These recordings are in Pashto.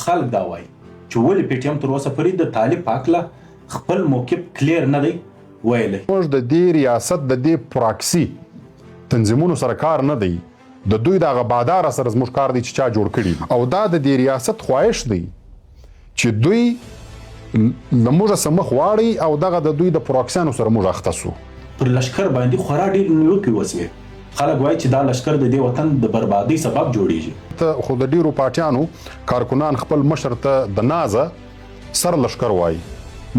خلک دا وایي چې ولې پی ټی ایم تر اوسه پورې د طالب په هکله خپل موقف کلیر نه دی ویلی. موږ د دې ریاست د دې پراکسي تنظیمونو سره کار نه دی، د دوی دغه بادار سره زموږ کار دی چې چا جوړ کړي، او دا د دې ریاست خواهش دی چې دوی له موږ څخه مخ واړي او دغه د دوی د پراکسیانو سره موږ اخته سو. پر لشکر باندې خورا ډېر نیوکې وسوې. خلک وایي چې دا لشکر د دې وطن د بربادۍ سبب جوړیږي. ته خو د ډیرو پارټیانو کارکنان خپل مشر ته د نازه سر لشکر وایي،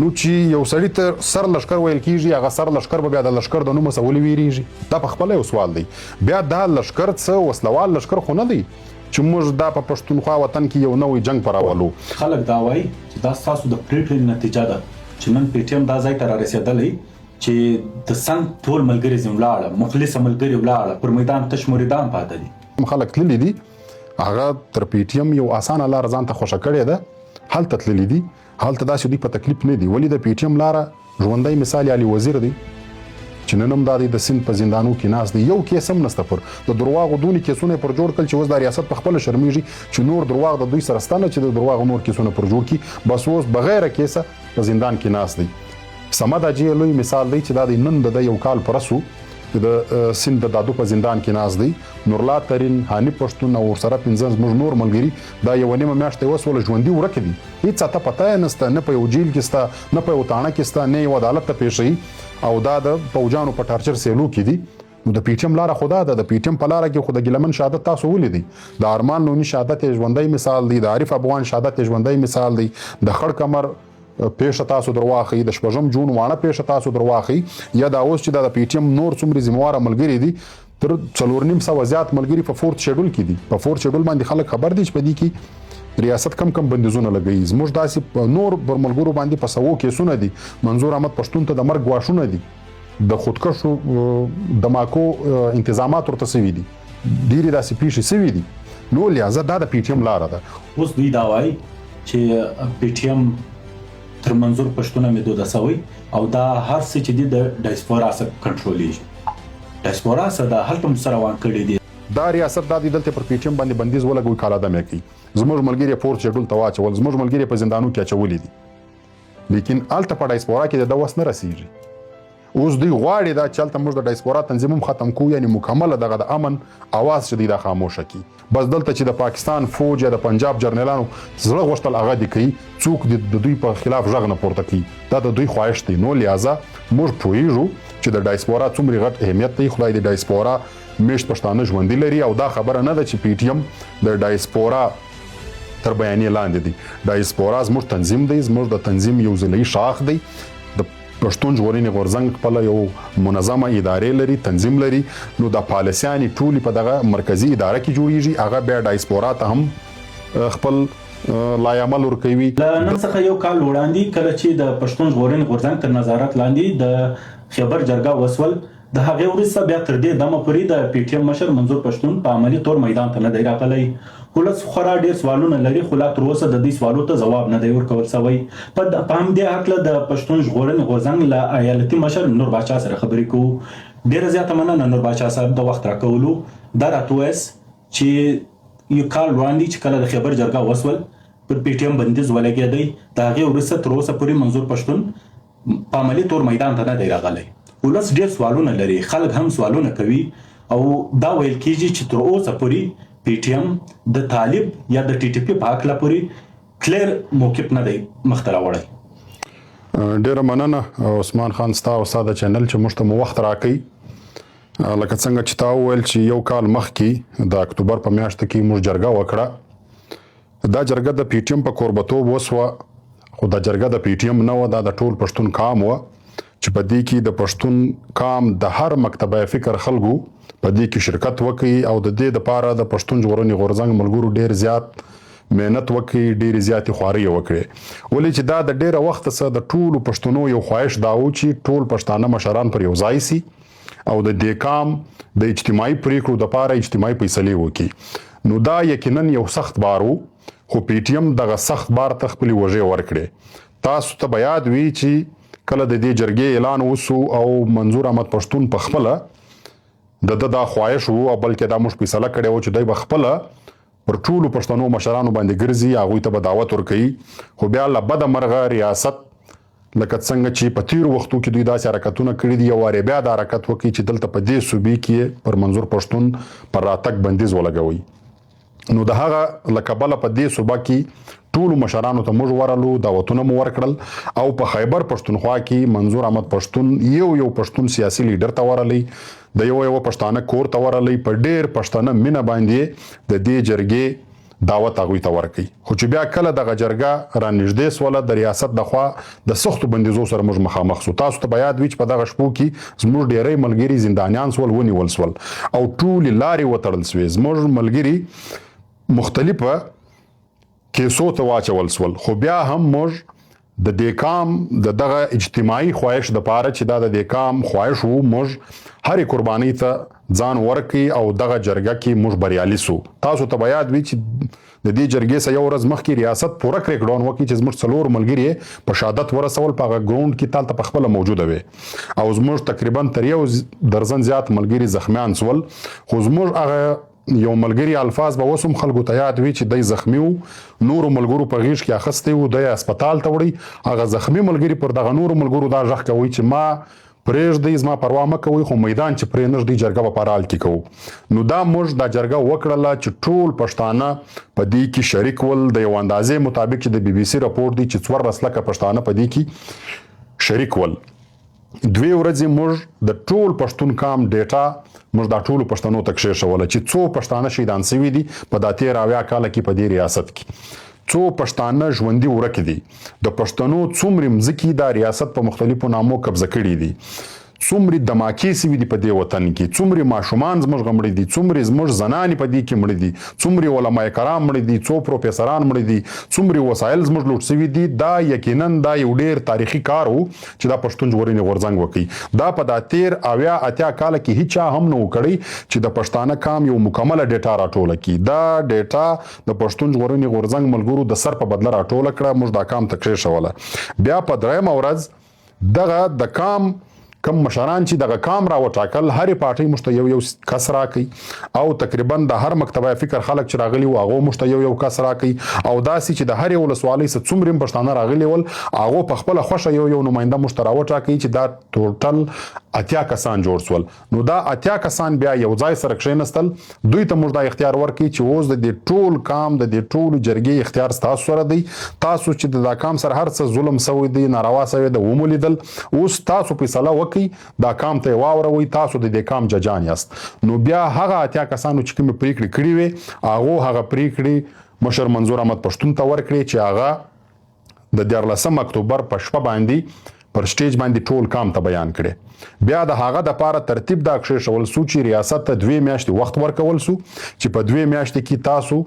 نو چې یو سړي ته سر لشکر ویل کیږي، هغه سر لشکر به بیا د لشکر د نوم څخه ولې ویریږي؟ دا په خپله یو سوال دی. بیا دا لشکر څه وسلوال لشکر خو نه دی چې موږ دا په پښتونخوا وطن کې یو نوی جنگ په راولو. خلک دا وایي چې دا ستاسو د پریکړې نتیجه ده چې نن پی ټی ایم دا ځای ته رارسېدلی چې د سنګ ټول ملګري ځینې ولاړه، مخلص ملګري ولاړه، پر میدان تش مریدان پاته دي. خلک تللي دي، هغه تر پی ټی ایم یو اسانه لاره ځان ته خوښه کړې ده، هلته تللي دي، هلته داسې دوی په تکلیف نه دي. ولې د پی ټی ایم لاره ژوندی مثال علي وزیر دی چې نن هم دا دی د سیند په زندانو کې ناست دی، یو کیس هم نسته. پر د درواغو دونې کیسونه پر جوړ کړل چې اوس دا ریاست په خپله شرمیږي چې نور درواغ د دوی سره سته نه چې د درواغو نور کیسونه پر جوړ کړي، بس اوس بغیر کیسه په زندان کې ناست دی. سمد اجي لوی مثال دی چې دا د نن د یو کال پرسو د سیند د دادو په زندان کې ناست دی. نورلا ترین، هاني پښتون او ورسره 15 زموږ نور ملګري دا یو نیمه میاشت اوس ول ژوندي ورک دي، هیڅ ته پته نه سته، نه په یو جیل کې سته، نه په یو تاڼه کې سته، نه یو عدالت ته پیښي، او دا د پوجانو په ټارچر سیلو کې دي. نو د پی ټی ایم لاره خدا ده، د پی ټی ایم په لاره کې خو د ګیلمن شهادت تاسو ولیدي، د ارمان نونی شهادت ژوندی مثال دی، د عارف افغان شهادت ژوندی مثال دی، د خړ کمر پیښه تاسو درواخی، د شپږم جون وانه پیښه تاسو درواخی، یا دا اوس چې د پی ټی ایم نور څومره ذمہوار ملګری دي تر 4.5 زیات ملګری په فورت شیډول کې دي. په فورت شیډول باندې خلک خبر دي چې په دې کې ریاست کم بندیزونه لګوي. زموږ داسې نور پر ملګرو باندې په سوو کیسونه دي. منظور احمد پښتون ته د مرګ غواښونه دي، د خودکشو دماکو انتظامات ورته سوي دي، ډیرې داسې پیښې سوي دي. نو لہذا دا د پی ټی ایم لاره ده. اوس دوی دا وایي چې پی ټی ایم تر منظور پښتون محدوده سوی او دا هر څه چې دي د ډایسپورا سره کنټرولېږي. ډایسپورا سره د هلته هم سره روان کړي دي. دا ریاست دا دلته پر پی ټی ایم باندې بندیز ولګوي، کاله دمه کوي. زموږ ملګری فورت شیډول ته واچول، زموږ ملګری په زندانو کې اچولي دي، لیکن الته په ډایسپورا کې د وس نه رسیږي. اوس دوی غواړي دا چې هلته موږ د ډایسپورا تنظیم هم ختم کوو، یعنی مکمله دغه د امن اواز چې دی دا خاموشه کړي. بس دلته چې د پاکستان فوج یا د پنجاب جرنیلانو زړه غوښتل هغه دي کوي، څوک د دوی په خلاف غږ نه پورته کوي. دا د دوی خواهش دی. نو لہذا موږ پوهیږو چې د ډایسپورا څومره غټ اهمیت دی. خدای د ډایسپورا میشت پښتانه ژوندي لري، او دا خبره نه ده چې پی ټی ایم د ډایسپورا تر بیانیې لاندې دی. ډایسپورا زموږ تنظیم دی، زموږ د تنظیم یو ځلې شاخ دی. د پښتون ژغورنې غورځنګ خپله یو منظمه ادارې لري، تنظیم لري. نو د پالیسیانې ټولې په دغه مرکزي اداره کې جوړیږي، هغه بیا ډایسپورا ته هم خپل لایعمل ورکوي. له نن څخه یو کال وړاندې کله چې د پښتون ژغورنې غورځنګ تر نظارت لاندې د خیبر جرګه وسول، د هغې وروسته بیا تر دې دمه پورې د پی ټی ایم مشر منظور پښتون په عملي طور میدان ته نه دی راغلی. ولس خورا ډېر سوالونه لري، خو لا تر اوسه د دې سوالو ته ځواب نه دی ورکول سوی. په همدې هکله د پښتون ژغورنې غورځنګ له ایالتي مشر نور باچا سره خبرې کوو. ډېره زیاته مننه نور باچا صاحب د وخت راکولو. دا راته ووایاست چې یو کال وړاندې چې کله د خیبر جرګه وسول پر پی ټی ایم بندیز ولګېدی، د هغې وروسته تر اوسه پورې منظور پښتون په عملي طور میدان ته نه دی راغلی. ولس ډېر سوالونه لري، خلک هم سوالونه کوي، او دا ویل کېږي چې تر اوسه پورې پی ټی ایم د طالب یا د ټي ټي پي په هکله پورې کلیر موقف نه دی مخته راوړی. ډېره مننه عثمان خان ستا او ستا د چینل چې موږ ته مو وخت راکوي. لکه څنګه چې تا وویل چې یو کال مخکې د اکتوبر په میاشت کې موږ جرګه وکړه. دا جرګه د پی ټی ایم په کوربتوب وسوه، خو دا جرګه د پی ټی ایم نه وه، دا د ټول پښتون قام وه چې په دې کې د پښتون قام د هر مکتبه فکر خلکو په دې کې شرکت وکړي، او د دې لپاره د پښتون ژغورنې غورځنګ ملګرو ډېر زیات مهنت وکړي، ډېرې زیاتې خوارۍ وکړي. ولې چې دا د ډېره وخت څخه د ټولو پښتنو یو خواهش دا و چې ټول پښتانه مشران پر یو ځای سي او د دې قام د اجتماعي پریکړو لپاره اجتماعي فیصلې وکړي. نو دا یقینا یو سخت بار و، خو پی ټی ایم دغه سخت بار ته خپلې وژې ورکړې. تاسو ته به یاد وي چې کله د دې جرګې اعلان وسو او منظور احمد پښتون په خپله د دا خواهش وو، او بلکې دا موږ فیصله کړې وه چې دوی به خپله پر ټولو پښتنو مشرانو باندې ګرځي، هغوی ته به دعوت ورکوي. خو بیا له بده مرغه ریاست لکه څنګه چې په تیرو وختو کې دوی داسې حرکتونه کړي دي، یو وارې بیا د حرکت وکړي چې دلته په دې صوبې کې پر منظور پښتون پر راتګ بندیز ولګوي. نو د هغه له کبله په دې صوبه کې ټولو مشرانو ته موږ ورلو، دعوتونه مو ورکړل، او په خیبر پښتونخوا کې منظور احمد پښتون یو پښتون سیاسي لیډر ته ورلی، د یو پښتانه کور ته ورلی، په ډیر پښتانه مینه باندې د دې جرګې دعوت هغوی ته ورکړي. خو چې بیا کله دغه جرګه رانږدې سوله د ریاست د خوا د سختو بندیزو سره موږ مخامخ سو. تاسو ته به یاد وي چې په دغه شپو کې زموږ ډیری ملګري زندانیان سول، ونیول سول او ټولې لارې وتړل سوې. زموږ ملګري مختلفه کیسو ته واچول سول. خو بیا هم موږ د دې کام د دغه اجتماعي خواهش د پاره چې دا د دې کام خواهش وو، موږ هرې قربانۍ ته ځان ورکړي او دغه جرګه کې موږ بریالي سو. تاسو ته به یاد وي چې د دې جرګې څخه یو ورځ مخکې ریاست پوره کریکډاون وکړي چې زموږ څلور ملګري په شهادت ورسول، په هغه ګراوند کې تالته په خپله موجوده وي، او زموږ تقریبا تر 1 درزن زیات ملګري زخمیان سول. خو زموږ هغه یو ملګري الفاظ به اوس هم خلکو ته یاد وي چې دی زخمی وو، نورو ملګرو په غیږ کې اخیستی وو، دی هسپتال ته وړي. هغه زخمی ملګري پر دغه نورو ملګرو دا غږ کوي چې ما پرېږدئ، زما پروا مه کوئ، خو میدان چې پرې نه ږدئ جرګه به په رال کې کوو. نو دا موږ دا جرګه وکړله چې ټول پښتانه په دې کې شریک ول. د یو اندازې مطابق چې د بي بي سي راپور دی چې 14 لکه پښتانه په دې کې شریک ول. 2 ورځې موږ د ټول پښتون کام ډیټا موږ دا ټولو پښتنو ته کښېښوله چې څو پښتانه شهیدان سوي دي په دا 13 کاله کې په دې ریاست کې، څو پښتانه ژوندي ورک دي، د پښتنو څومره مځکې دا ریاست په مختلفو نامو قبضه کړي دي، څومره دماکې سوي دي په دې وطن کې، څومره ماشومان زموږ مړي دي، څومره زموږ زنانې په دې کې مړي دي، څومره علما کرام مړي دي، څو پروفیسوران مړي دي، څومره وسایل زموږ لوټ سوي دي. دا یقینا دا یو ډیر تاریخي کار وو چې دا پښتون ژغورنې غورځنګ وکړي. دا په دا 13 کاله کې هیچا هم نه وکړي چې د پښتانه کام یو مکمله ډیټا راټوله کړي. دا ډیټا د پښتون ژغورنې غورځنګ ملګرو د سر په بدله راټوله کړه، موږ دا کام ته کښېښوله. بیا په 3 ورځ دغه د کام کم مشران چې دغه کام را وټاکل، هرې پارټۍ موږ ته یو کس راکړي، او تقریبا د هر مکتبه فکر خلک چې راغلي وو هغو موږ ته یو کس راکړي، او داسې چې د هرې ولسوالۍ څخه څومره پښتانه راغلي ول هغو په خپله خوښه یو نماینده موږ ته را وټاکئ چې دا ټوټل 80 کسان جوړ سول. نو دا 80 کسان بیا یو ځای سره کښېنستل، دوی ته موږ دا اختیار ورکړي چې اوس د دې ټول کام د دې ټولو جرګې اختیار ستاسو سره دی. تاسو چې د دا کام سره هر څه ظلم سوی دی، ناروا سوی دی، ومولیدل، اوس تاسو فیصله وکړئ، دا کام ته واوروئ، تاسو د دې کام ججان یاست. نو بیا هغه 80 کسانو چې کومې پریکړې کړې وې هغو هغه پریکړې مشر منظور احمد پښتون ته ورکړې چې هغه د 14 اکتوبر په شپه باندې پر سټیج باندې ټول کام ته بیان کړي. بیا د هغه د پاره ترتیب دا کښېښول سو چې ریاست ته 2 میاشتې وخت ورکول سو چې په 2 میاشتې کې تاسو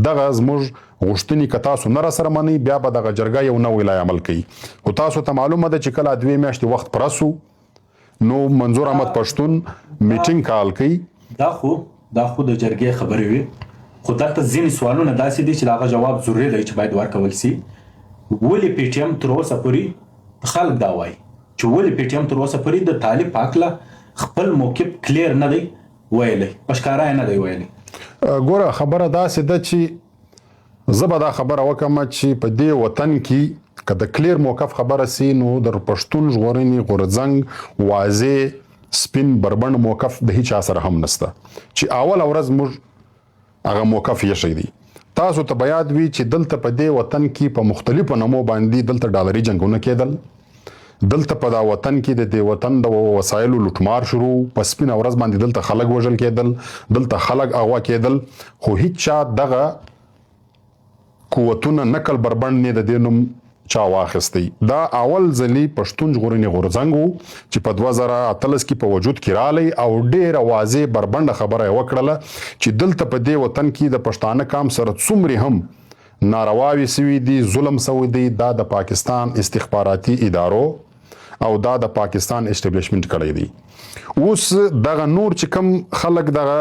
دغه زموږ غوښتنې که تاسو نه راسره منئ، بیا به دغه جرګه یو نوی لای عمل کوي. خو تاسو ته معلومه ده چې کله 2 میاشتې وخت پوره سو نو منظور احمد پښتون میټینګ کال کوي. دا خو د جرګې خبرې وي، خو دلته ځینې سوالونه داسې دي چې دغه جواب ضروري دی چې باید ورکول سي. ولې پی ټي ایم تر اوسه پورې خلک دا وایي چې ولې پی ټي ایم تر اوسه پورې د طالب په هکله خپل موقف کلیر نه دی ویلی، په ښکاره یې نه دی ویلی؟ ګوره خبره داسې ده چې زه به دا خبره وکړم چې په دې وطن کې که د کلیر موقف خبره سي نو د پښتون ژغورنې غورځنګ واضح سپین بربند موقف د هیچا سره هم نسته چې اول ورځ موږ هغه موقف یې دی. تاسو ته به یاد وي چې دلته په دې وطن کې په مختلفو نمو باندې دلته ډالري جنګونه کېدل، دلته په دا وطن کې د دې وطن د وسایلو لوټمار شروع، په سپینه ورځ باندې دلته خلک وژل کېدل، دلته خلک اغوا کېدل، خو هیچا دغه قوتونه نقل بربند نه د دې نوم چا واخستی. دا اول ځلی پښتون ژغورنې غورځنګ وو چې په 2013 کې په وجود کې رالی او ډیره واضح بربنده خبره یې وکړله چې دلته په دې وطن کې د پښتانه کام سره څومره هم نارواوي سوي دي، ظلم سوی دی، دا د پاکستان استخباراتي ادارو او دا د پاکستان اسټابلیشمنت کړی دی. اوس دغه نور چې کم خلک دغه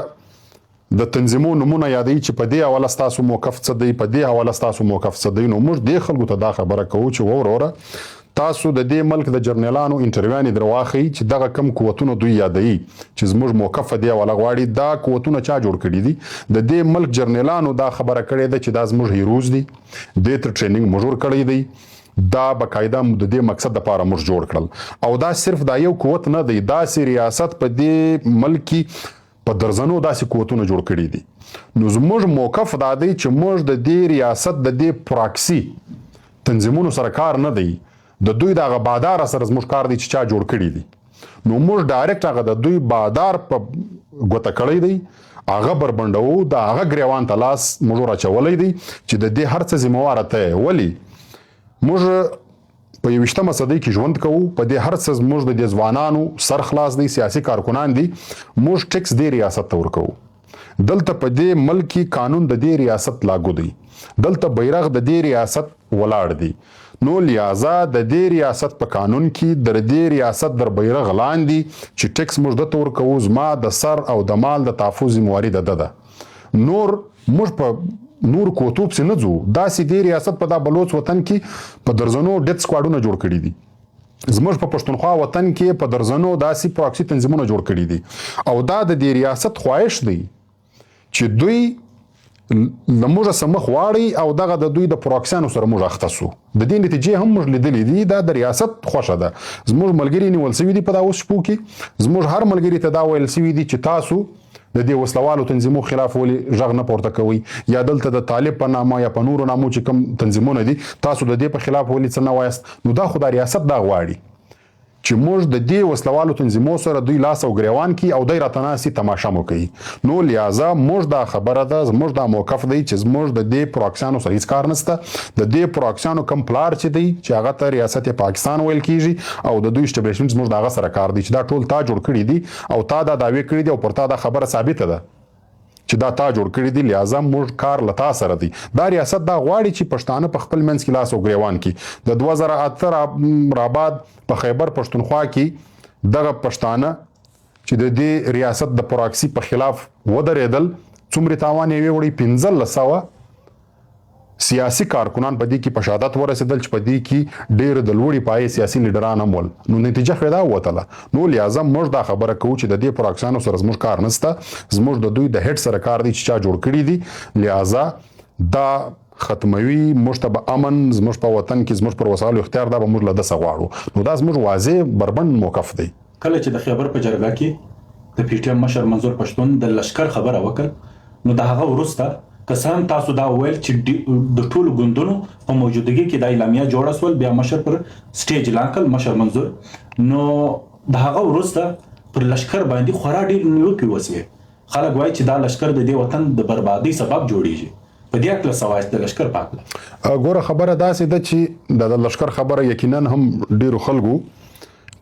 د تنظیمو نمونه یادوي چې په دې حواله ستاسو موقف څه دی، په دې حواله ستاسو موقف څه دی، نو موږ دې خلکو ته دا خبره کوو چې وروره تاسو د دې ملک د جرنیلانو انټرویو در واخی چې دغه کم قوتونه دوی یادوي چې زموږ موقف دی ولا غواړي دا قوتونه چا جوړ کړي دي د دې ملک جرنیلانو دا خبره کړې ده چې دا زموږ هیروز دي د تر ټریننګ مجور کړی دی دا بقاعده د دې مقصد لپاره موږ جوړ کړل او دا صرف دا یو قوت نه دی دا سي ریاست په دې ملک په درزنو داسې قوتونه جوړ کړي دي نو زموږ موقف دا دی چې موږ د دې ریاست د دې پراکسي تنظیمونو سره کار نه دی د دوی د هغه بادار سره زموږ کار دی چې چا جوړ کړي دي نو موږ ډایرکټ هغه د دوی بادار په ګوته کړی دی هغه بربنډو د هغه ګریوان ته لاس موږ راچولی دی چې د دې هر څه ذمہواره ته ولی موږ په 21مه صدۍ کې ژوند کوو په دې هر څه موږ د دې ځوانانو سر خلاص دي سیاسي کارکنان دي موږ ټیکس دې ریاست ته ورکوو دلته په دې ملکی قانون د دې ریاست لاګو دی دلته بیرغ د دې ریاست ولاړ دی نو لہذا د دې ریاست په قانون کې د دې ریاست در بیرغ لاندې چې ټیکس موږ د تور کوو زما د سر او د مال د تحفظ ذمہواري ده نور موږ په نور کوتوب سي نه ځو داسې دې ریاست په دا بلوچ وطن کې په درزنو ډیت سکواډونه جوړ کړي دي زموږ په پښتونخوا وطن کې په درزنو داسې پراکسي تنظیمونه جوړ کړي دي او دا د دې ریاست خواهش دی چې دوی لموږ سمخ واړی او دغه د دوی د پراکسیانو سره موږ اخته سو د دې نتیجې هم موږ لیدلې دي دا د ریاست خوښه ده زموږ ملګري نیول سوي دي په دا اوس شپو کې زموږ هر ملګري ته دا ویل سوي دي چې تاسو د دې وسلوالو تنظیمو خلاف ولې غږ نه پورته کوي یا دلته د طالب په نامه یا په نورو نامو چې کوم تنظیمونه دي تاسو د دې په خلاف ولې څه نه وایست نو دا خو د ریاست دا غواړي چې موږ د دې وسلوالو تنظیمو سره دوی لاس او ګریوان کی او دای راته ناسي تماشا مو کوي نو لہذا موږ دا خبره ده موږ دا موقف دی چې موږ د دې پراکسیانو سره هیڅ کار نشته د دې پراکسیانو کم پلار چې دی چې هغه ته ریاست پاکستان ویل کیږي او د دوی اسټابلیشمنټ موږ دا سره کار دی چې دا ټول تا جوړ کړی دي او تا دا داوی کړی دی او پر تا دا خبره ثابته ده چې دا تا جوړ کړی دی لہذا موږ کار لتا سره دی دا ریاست دا غواړي چې پښتانه په خپل منځ کې لاس او ګریوان کې د 2008 رابعد په خیبر پښتونخوا کې دغه پښتانه چې د دې ریاست د پراکسی په خلاف ودرېدل څومره تاوان یې وړي 1500 سیاسي کارکنان په دې کې په شهادت ورسېدل چې په دې کې ډېر د لوړې پایې سیاسي لیډران هم ول نو نتیجه خو دا وتله نو لہذا موږ دا خبره کوو چې د دې پراکسیانو سره زموږ کار نشته زموږ د دوی د هډ سره کار دی چې چا جوړ کړی دي لہذا دا ختموي موږ ته به امن زموږ په وطن کې زموږ پر وسایلو اختیار دا به موږ له دسه غواړو نو دا زموږ واضح بربند موقف دی کله چې د خیبر په جرګه کې د پی ټی ایم مشر منظور پښتون د لشکر خبره وکړ نو د هغه وروسته کسان تاسو دا ویل چې د ټولو ګوندونو په موجودګۍ کې د اعلامیه جوړه سول بیا مشر پر سټیج لاکل مشر منظور نو د هغه وروسته پر لشکر باندې خورا ډېر نیوکې وسوې خلک وایي چې دا لشکر د دې وطن د بربادۍ سبب جوړیږي په دې اړه سوایست د لشکر پاکله ګوره خبره داسې ده چې د لشکر خبره یقینا هم ډیرو خلکو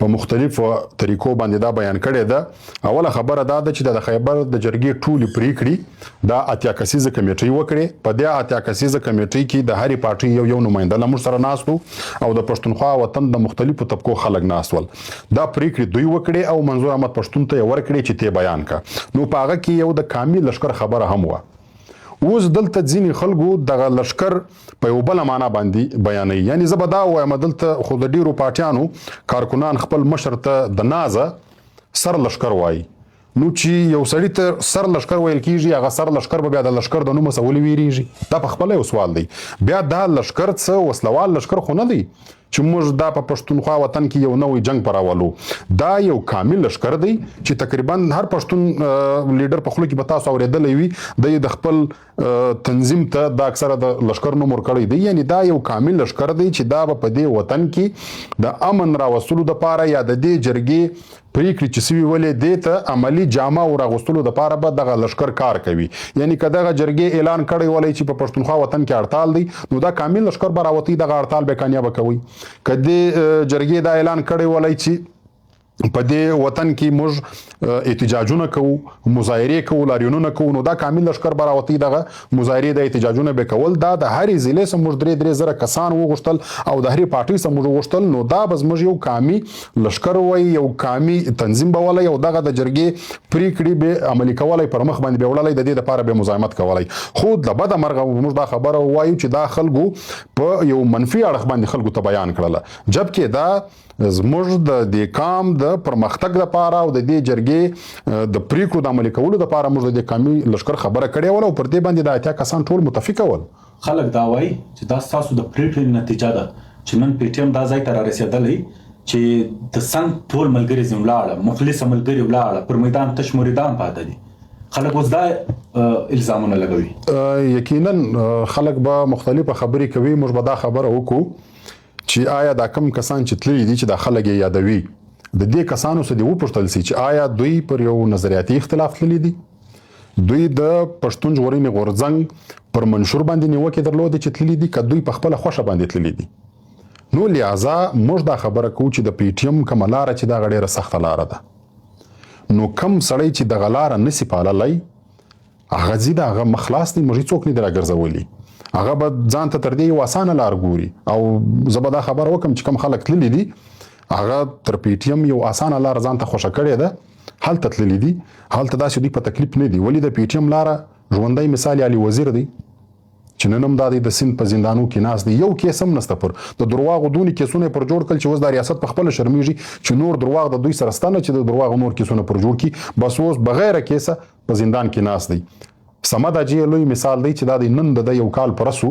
په مختلفو طریقو باندې دا بیان کړی ده اوله خبره دا ده چې د خیبر د جرګې ټولې پریکړې دا اتیا کسیزه کمیټې وکړي په دې اتیا کسیزه کمیټې کې د هرې پارټي یو نماینده له موږ سره ناستو او د پښتونخوا وطن د مختلفو طبقو خلک ناستول دا پریکړې دوی وکړي او منظور احمد پښتون ته ورکړي چې ته بیان کا نو په هغه کې یو د کامل لشکر خبره هم و اوس دلته ځینې خلکو دغه لشکر په یو بل معنا باندې بیانوي یعنی زه به دا وایم دلته خو د ډیرو پارټیانو کارکنان خپل مشر ته د نازه سر لشکر وایي نو چې یو سړی ته سر لشکر ویل کیږي هغه سر لشکر به بیا د لشکر د نوم سره ویریږي دا په خپل یو سوال دی بیا دا لشکر څه وسلوال لشکر خو نه دی چې موږ دا په پښتونخوا وطن کې یو نوې جنگ پراولو دا یو کامل لشکر دی چې تقریبا هر پښتون لیډر په خلو کې به تاسو اورېدلی وي د خپل تنظیم ته دا اکثره د لشکر نوم ورکړی دی یعنی دا یو کامل لشکر دی چې دا په دې وطن کې د امن راوستلو لپاره یا د دې جرګې پریکړې چې سوي ولې دې ته عملی جامه او راغوستلو لپاره به دغه لشکر کار کوي یعنی که دغه جرګې اعلان کړی ولې چې په پښتونخوا وطن کې هړتال دی نو دا کامل لشکر به راوتی دغه هړتال به کامیاب کوي که دې جرګې دا اعلان کړی ولې چې په دې وطن کې موږ احتجاجونه کوو مظاهرې کوو لاریونونه کوو نو دا کامل لشکر به راوتی دغه مظاهرې د احتجاجونه به کول دا د هرې ضلعې څخه موږ 3 زره کسان وغوښتل او د هرې پارټۍ څخه موږ وغوښتل نو دا به زموږ یو قامي لشکر وای یو قامي تنظیم به ولای او دغه د جرګې پریکړې به عملي کولای پر مخ باندې به وړلای د دې لپاره به مزاحمت کولای خو د بده مرغه موږ دا خبره وایو چې دا خلکو په یو منفي اړخ باندې خلکو ته بیان کړله جبکې دا زموږ د قام د پرمختګ لپاره او د دې جرګې د پریکړو د عملي کولو لپاره موږ د قامي لشکر خبره کړې وله او پر دې باندې د اتیا کسان ټول متفق ول خلک دا وایي چې دا ستاسو د پریکړې نتیجه ده چې نن پی ټی ایم دا ځای ته رارسېدلی چې د څنګ ټول ملګري ځینې ولاړه مخلص ملګري ولاړه پر میدان تش مریدان پاته دي خلک اوس دا الزامونه لګوي یقینا خلک به مختلفه خبرې کوي موږ به دا خبره وکړو چې آیا دا کم کسان چې تللی دي چې دا خلک یې یادوي د دې کسانو څخه دې وپوښتل سي چې آیا دوی پر یو نظریاتي اختلاف تللی دي دوی د پښتون ژغورنې غورځنګ پر منشور باندې نیوکې درلودې چې تللی دي که دوی په خپله خوښه باندې تللی دي نو لہذا موږ دا خبره کوو چې د پی ټی ایم کومه لاره چې دا ډېره سخته لاره ده نو کم سړی چې دغه لاره نسي پاللی هغه ځي د هغه مخلاص دی موږ څوک نه دی راګرځولی هغه به ځان ته تر دې یو اسانه لار ګوري او زه به دا خبره وکم چې کوم خلک تللی دي هغه تر پی ټی ایم یو اسانه لار ځان ته خوښه کړې ده هلته تللی دي هلته داسې دوی په تکلیف نه دي ولې د پی ټی ایم لاره ژوندی مثال علي وزیر دی چې نن هم دا د سیند په زندانو کې ناست دی یو کیس هم نسته پر د درواغو دونې کیسونه پر جوړ کړل چې اوس د ریاست په خپله شرمېږي چې نور درواغ د دوی سره سته نه چې د درواغو نور کیسونه پر جوړ کړي بس اوس بغیر کیسه په زندان کې ناست دی سمد اجي لوی مثال دی چې دا د نن د یو کال پرسو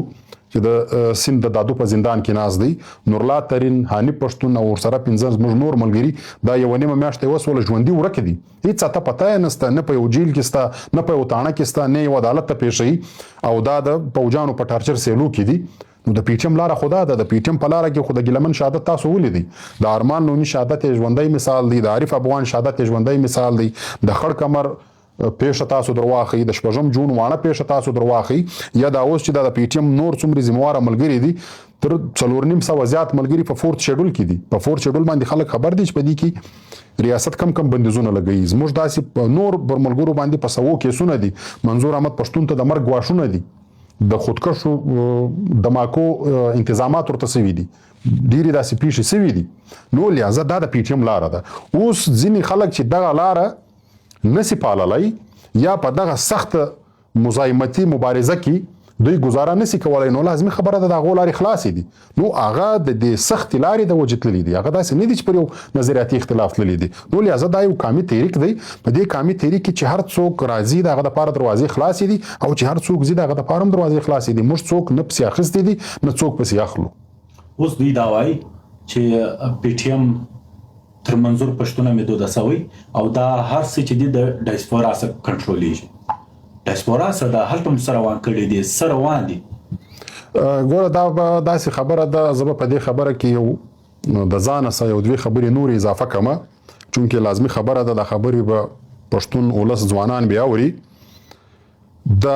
چې د سیند د دادو په زندان کې ناست دی نورلا ترين هاني پښتون او سره 15 موږ نور ملګری دا یو نیمه میاشت وسول ژوندۍ ورکه دي هیڅ ته پته نه ست نه په یو جیل کې ست نه په یو تانه کې ست نه یو عدالت ته پیښي او دا د پوجانو په ټارچر سیلو کې دي نو د پی ټی ایم لاره خدا ده د پی ټی ایم په لاره کې خو د ګلمن شهادت تاسو ولیدي د ارمان نونی شهادت ژوندۍ مثال دی د عارف افغان شهادت ژوندۍ مثال دی د خړ کمر پیښه تاسو درواخی د شپږم جون وانه پیښه تاسو درواخی یا دا اوس چې د پی ټی ایم نور څومره ذمہوار ملګری دي تر 4.5 زیات ملګری په فورت شیډول کې دي په فورت شیډول باندې خلک خبر دي چې په دې کې ریاست کم بندیزونه لګوي زموږ داسې نور پر ملګرو باندې په سوو کیسونه دي منظور احمد پښتون ته د مرګ غواښونه دي د خودکشو دماکو انتظامات ورته سوي دي ډیری داسې پیښې سوي دي نو لہذا دا د پی ټی ایم لاره ده اوس ځینې خلک چې دغه لاره نسی پاللای یا په دغه سخت مزاحمتي مبارزه کې دوی گزاره نسی کولای نو لازمي خبره ده د غولاري خلاص دي نو هغه د دې سخت لارې د وجه تللی دي هغه داسې نه دي چې پر یو نظریاتي اختلاف تللی دي نو لہذا دا یو قامي تحریک دی په دې قامي تحریک کې چې هر څوک راځي دغه د پاره دروازې خلاص دي او چې هر څوک زی دغه د پاره دروازې خلاص دي موږ څوک نه پسې اخستې دي نه څوک پسې اخلو اوس دوی دا وایي چې پی ټی ایم تر منظور پښتون مې سوی او دا هر څه چې دي د ډایسپورا سره کنټرولېږي ډایسپورا سره د هلته سره روان کړي دي سره روان دي ګوره دا داسې خبره ده زه په دې خبره کې یو د ځانه سره یو دوه خبرې نور اضافه کړم چونکې لازمي خبره ده د خبرې به پښتون ولس ځوانان بیا اوري د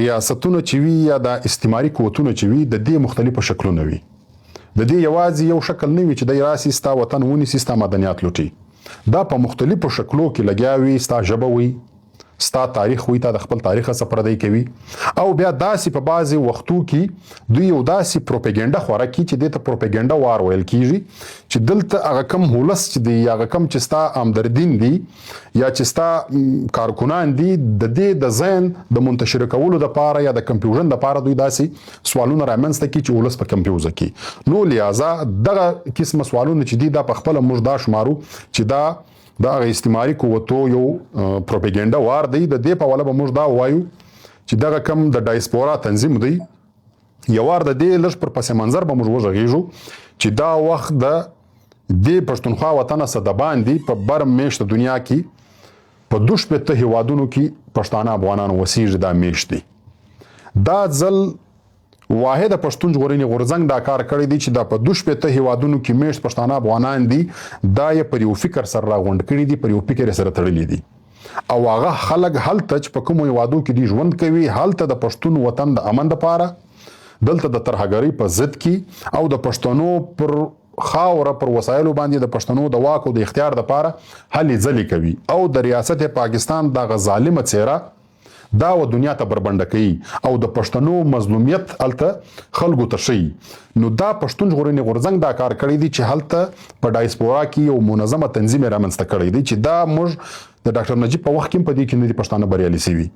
ریاستونو چې وي یا د استعماري قوتونو چې وي د دې مختلفو شکلونه وي د دې یوازې یو شکل نه وي چې د راسي ستا وطن ونی سیستا مدنیات لوټي دا په مختلفو شکلو کې لګیاوي ستا ژبه وي ستا تاریخ وي تا د خپل تاریخ څخه پردی کوي او بیا داسې په بعضي وختو کې دوی یو داسې پروپاګاندا خوره کی چې د ته پروپاګاندا وار ویل کیږي چې دلته هغه کم هولس چې دی هغه کم چې ستا امدردین دي یا چې ستا کارکونان دي د دې د ذهن د منتشر کولو لپاره یا د کمپیوژن لپاره دوی داسې سوالونه رامنځته کی چې ولس په کمپیوزه کی نو لہذا دغه قسم سوالونه چې دي دا په خپل موږ دا شمارو چې دا د استعماري قوتو یو پروپاګاندا وار دی د دې په ولا به موږ دا وایو چې دغه کم د ډایسپورا تنظیم دی یو وار د دې لږ پر پس منظر به موږ وژغېږو چې دا وخت د دې پښتونخوا وطن سره د باندې په بر میشت دنیا کې په 2 هیوادونو کې پښتانه افغانان وسیږي دا میشت دی دا ځل واحد پښتون ژغورنې غورځنګ دا کار کړی دی چې دا په 2 هیوادونو کې میشت پښتانه افغانان دي دا یې پر یو فکر سره راغونډ کړي دي پر یو فکر سره تړلي دي او هغه خلک هلته چې په کوم هیوادو کې دي ژوند کوي هلته د پښتون وطن د امن لپاره دلته د ترهګرۍ په ضد کې او د پښتنو پر خاوره پر وسایلو باندې د پښتنو د واک او د اختیار لپاره هلې ځلې کوي او د ریاست پاکستان دغه ظالمه څیره دا و دنیا ته بربنډه کوي او د پښتنو مظلومیت هلته خلکو ته ښیي. نو دا پښتون ژغورنې غورځنګ دا کار کړی دی چې هلته په ډایسپورا کې یو منظمه تنظیم یې رامنځته کړی دی چې دا موږ د ډاکټر نجیب په وخت کې په دې کې نه دي پښتانه بریالي سوي،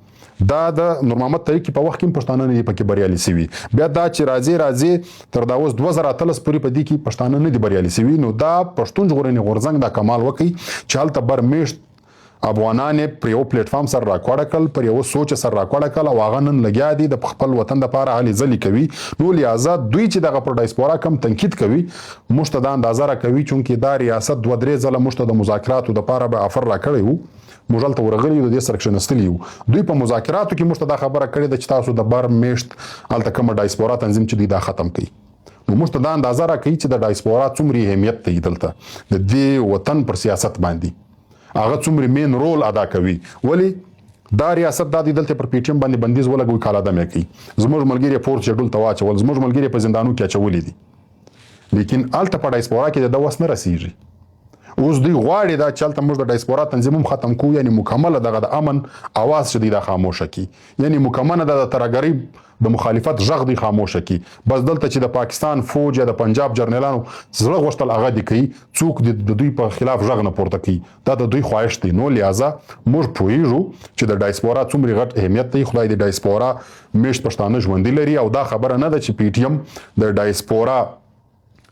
دا د نور محمد طریق په وخت کې پښتانه نه دي پکې بریالي سوي، بیا دا چې راځي تر دا اوس 2013 پورې په دې کې پښتانه نه دي بریالي سوي. نو دا پښتون ژغورنې غورځنګ دا کمال وکړي چې هلته برمیشت افغانان پر یو پلیټ فارم سره راکوړه کړل، پر یو سوچ سره راکوړه کړل او هغه نن لګیا دي د خپل وطن لپاره هلې ځلې کوي. نو لہذا دوی چې دغه پر ډایسپورا کم تنقید کوي موږ ته دا اندازه راکوي چونکې دا ریاست 2-3 ځله موږ ته د مذاکراتو دپاره به افر راکړی وو، موږ هلته ورغلي یو د دې سره کښېنستلي یو. دوی په مذاکراتو کې موږ ته دا خبره کړې ده چې تاسو د بر میشت هلته کومه ډایسپورا تنظیم چې دوی دا ختم کوي. نو موږ ته دا اندازه راکوي چې د ډایسپورا څومره اهمیت دی دلته د دې وطن پر سیاست باندې، هغه څومره مین رول ادا کوي. ولی دا ریاست دا دلته پر پی ټی ایم باندې بندیز ولګوي کاله دمه کوي، زموږ ملګری فورس شیډول ته واچول، زموږ ملګری په زندانو کې اچولي دي، لیکن الته په ډایسپورا کې د وس نه رسیږي. اوس دوی غواړي دا چلته موږ د ډایسپورا تنظیم ختم کوو، یعنی مکمل دغه د امن اواز شدي دا خاموشه کی، یعنی مکمل د ترهګرۍ د مخالفت غږ دی خاموشه کی. بس دلته چې د پاکستان فوج یا د پنجاب جرنیلانو زړه غوښتل هغه دی کوي، څوک د دوی په خلاف غږ نه پورته کوي، دا د دوی خواهش دی. نو لہذا موږ پوهیږو چې د ډایسپورا څومره غټ اهمیت دی. خدای د ډایسپورا میشت پښتانه ژوندي لري او دا خبره نه ده چې پی ټی ایم د ډایسپورا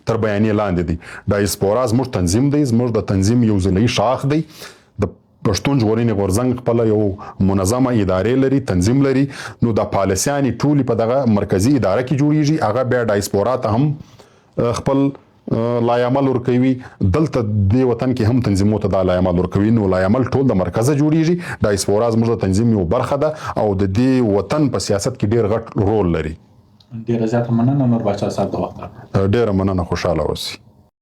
تر بیانې لاندې دی. ډایسپورا زموږ تنظیم دی، زموږ د تنظیم یو ځلې شاخ دی. د پښتون ژغورنې غورځنګ خپل یو منظمه ادارې لري، تنظیم لري. نو د پالیسیانې ټولې په دغه مرکزی اداره کې جوړیږي، هغه بیا ډایسپورا ته هم خپل لایعمل ورکوي. دلته د وطن کې هم تنظیمو ته دا لایعمل ورکوي. نو لایعمل ټول د مرکزه جوړیږي. ډایسپورا زموږ د تنظیم یو برخه ده او د دې وطن په سیاست کې ډیر غټ رول لري. ډیره زیاته مننه نور باچا صاحب د وخت. ډیره مننه، خوشاله اوسئ.